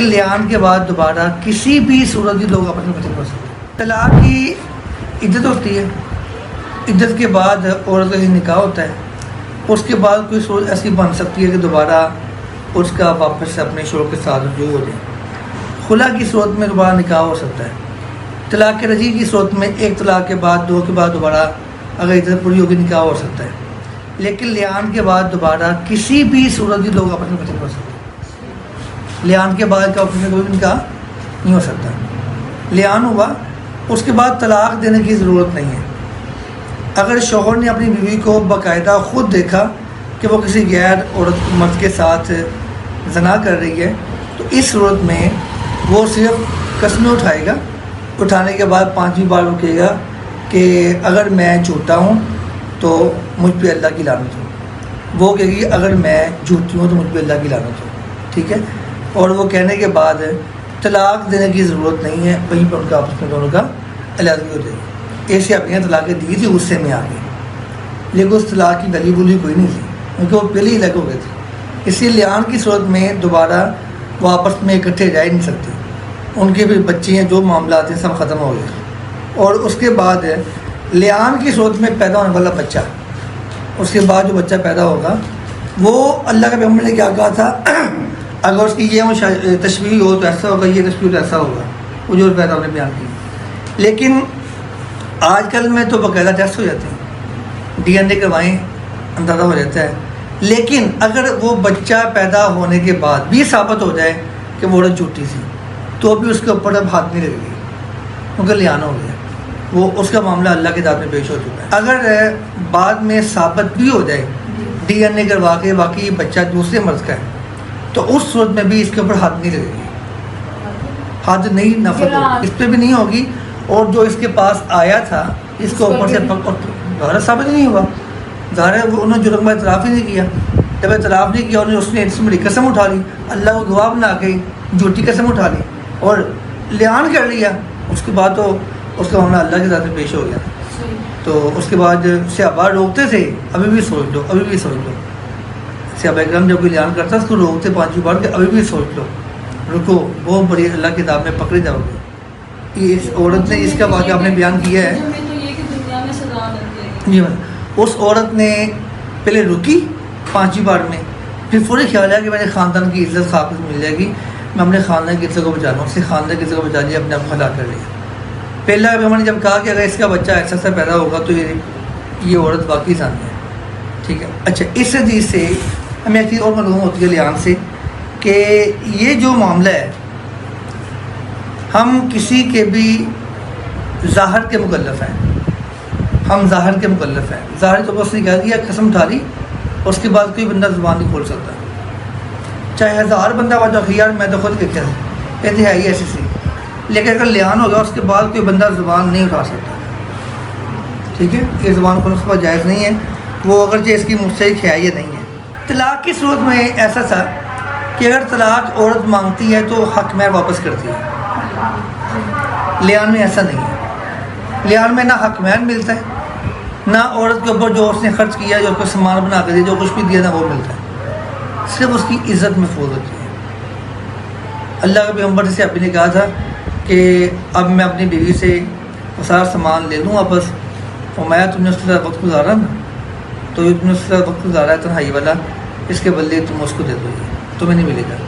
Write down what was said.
لیان کے بعد دوبارہ کسی بھی صورت بھی لوگ آپس میں بچے کر سکتے ہیں۔ طلاق کی عدت ہوتی ہے، عدت کے بعد عورت کا نکاح ہوتا ہے، اس کے بعد کوئی صورت ایسی بن سکتی ہے کہ دوبارہ اس کا واپس سے اپنے شوہر کے ساتھ رجوع ہو جائے۔ خلا کی صورت میں دوبارہ نکاح ہو سکتا ہے۔ طلاق رجعی کی صورت میں ایک طلاق کے بعد دو کے بعد دوبارہ اگر عدت پوری ہوگی نکاح ہو سکتا ہے، لیکن لیان کے بعد دوبارہ کسی بھی صورت بھی لوگ آپس میں بچے کر سکتے ہیں۔ لیان کے بعد کا آپس میں کوئی نکاح نہیں ہو سکتا۔ لیان ہوا اس کے بعد طلاق دینے کی ضرورت نہیں ہے۔ اگر شوہر نے اپنی بیوی کو باقاعدہ خود دیکھا کہ وہ کسی غیر عورت مرد کے ساتھ زنا کر رہی ہے تو اس صورت میں وہ صرف قسمیں اٹھائے گا، اٹھانے کے بعد 5ویں بار وہ کہے گا کہ اگر میں جھوٹا ہوں تو مجھ پہ اللہ کی لعنت ہو، وہ کہے گی اگر میں جھوٹی ہوں تو مجھ پہ اللہ کی لعنت ہو، ٹھیک ہے۔ اور وہ کہنے کے بعد طلاق دینے کی ضرورت نہیں ہے، وہیں پر ان کا آپس میں دونوں کا علیحدگی ہو جائے گی۔ ایسے اپنی طلاقیں دی تھی غصے میں آ گئی، لیکن اس طلاق کی گلی بولی کوئی نہیں تھی کیونکہ وہ پہلے ہی الگ ہو گئے تھے۔ اسی لیے لیان کی صورت میں دوبارہ وہ آپس میں اکٹھے جا ہی نہیں سکتے، ان کے بھی بچے ہیں، جو معاملات ہیں سب ختم ہو گئے۔ اور اس کے بعد لیان کی صورت میں پیدا ہونے والا بچہ، اس کے بعد جو بچہ پیدا ہوگا وہ اللہ کے پیغمبر نے کیا کہا تھا، اگر اس کی یہ تشبیہ ہو تو ایسا ہوگا، یہ تشبیہ تو ایسا ہوگا، وہ جو پیدا ہونے بیان کی۔ لیکن آج کل میں تو باقاعدہ ٹیسٹ ہو جاتے ہیں، ڈی این اے کروائیں اندازہ ہو جاتا ہے، لیکن اگر وہ بچہ پیدا ہونے کے بعد بھی ثابت ہو جائے کہ وہ عورت جھوٹی تھی تو بھی اس کے اوپر اب ہاتھ نہیں لگے گی کیونکہ لیان ہو گیا، وہ اس کا معاملہ اللہ کے ذات میں پیش ہو چکا ہے۔ اگر بعد میں ثابت بھی ہو جائے ڈی این اے کروا کے واقعی یہ بچہ دوسرے مرض کا ہے تو اس صورت میں بھی اس کے اوپر حد نہیں لگے گی، حد نہیں نفرت ہوگی، اس پہ بھی نہیں ہوگی۔ اور جو اس کے پاس آیا تھا اس کے اوپر سے ظاہر ثابت ہی نہیں ہوا، ظاہر ہے انہوں نے جرم کا اعتراف ہی نہیں کیا، جب اعتراف نہیں کیا اس نے اس میں قسم اٹھا لی، اللہ کو گواہ بنا کے جھوٹی قسم اٹھا لی اور لیان کر لیا، اس کے بعد تو اس کا معاملہ اللہ کے ذات میں پیش ہو گیا۔ تو اس کے بعد صحابہ روکتے تھے، ابھی بھی سوچ لو، ابھی بھی سوچ لو، صحابہ کرام جب کوئی لیان کرتا اس کو روکتے 5ویں بار کہ ابھی بھی سوچ لو، رکو، بہت بڑی اللہ کی کتاب میں پکڑے جاؤ گے۔ اس عورت نے اس کا واقعہ آپ نے بیان کیا ہے، جی اس عورت نے پہلے رکی 5ویں بار میں، پھر فوری خیال ہے کہ میرے خاندان کی عزت خاص مل جائے گی، میں اپنے خاندان کی عزت کو بچا لوں، اس سے خاندان کی عزت کو بچا لیا، اپنے آپ کو ہلاک کر لیا۔ پہلا ہم نے جب کہا کہ اگر اس کا بچہ ایسا ایسا پیدا ہوگا تو یہ عورت واقعی زانی ہے، ٹھیک ہے۔ اچھا، اس حدیث سے ہمیں ایک چیز اور معلوم ہوتی ہے لیان سے کہ یہ جو معاملہ ہے ہم کسی کے بھی ظاہر کے مکلف ہیں، ہم ظاہر کے مکلف ہیں، ظاہر تو بس نے کہہ دیا، قسم اٹھا لی، اس کے بعد کوئی بندہ زبان نہیں کھول سکتا، چاہے 1000 بندہ وجہ خیار میں تو خود کہتے ہیں کہتے ہیں ایسی سی، لیکن اگر لیان ہوگا اس کے بعد کوئی بندہ زبان نہیں اٹھا سکتا، ٹھیک ہے، یہ زبان کھولنا اس کے بعد جائز نہیں ہے، وہ اگرچہ اس کی مستحق ہے یہ نہیں ہے۔ طلاق کی صورت میں ایسا تھا کہ اگر طلاق عورت مانگتی ہے تو حق مہر واپس کرتی ہے، لیان میں ایسا نہیں ہے، لیان میں نہ حق مہر ملتا ہے، نہ عورت کے اوپر جو اس نے خرچ کیا، جو اس کو سامان بنا کے دیا، جو کچھ بھی دیا نہ وہ ملتا ہے، صرف اس کی عزت محفوظ ہوتی ہے۔ اللہ کے پیغمبر سے ابھی نے کہا تھا کہ اب میں اپنی بیوی سے سارا سامان لے لوں واپس، فرمایا تم نے اس کے ساتھ وقت گزارا نا، تو تم نے اس کے ساتھ وقت گزارا ہے تنہائی والا، اس کے بدلے تم اس کو دے دو، تمہیں نہیں ملے گا۔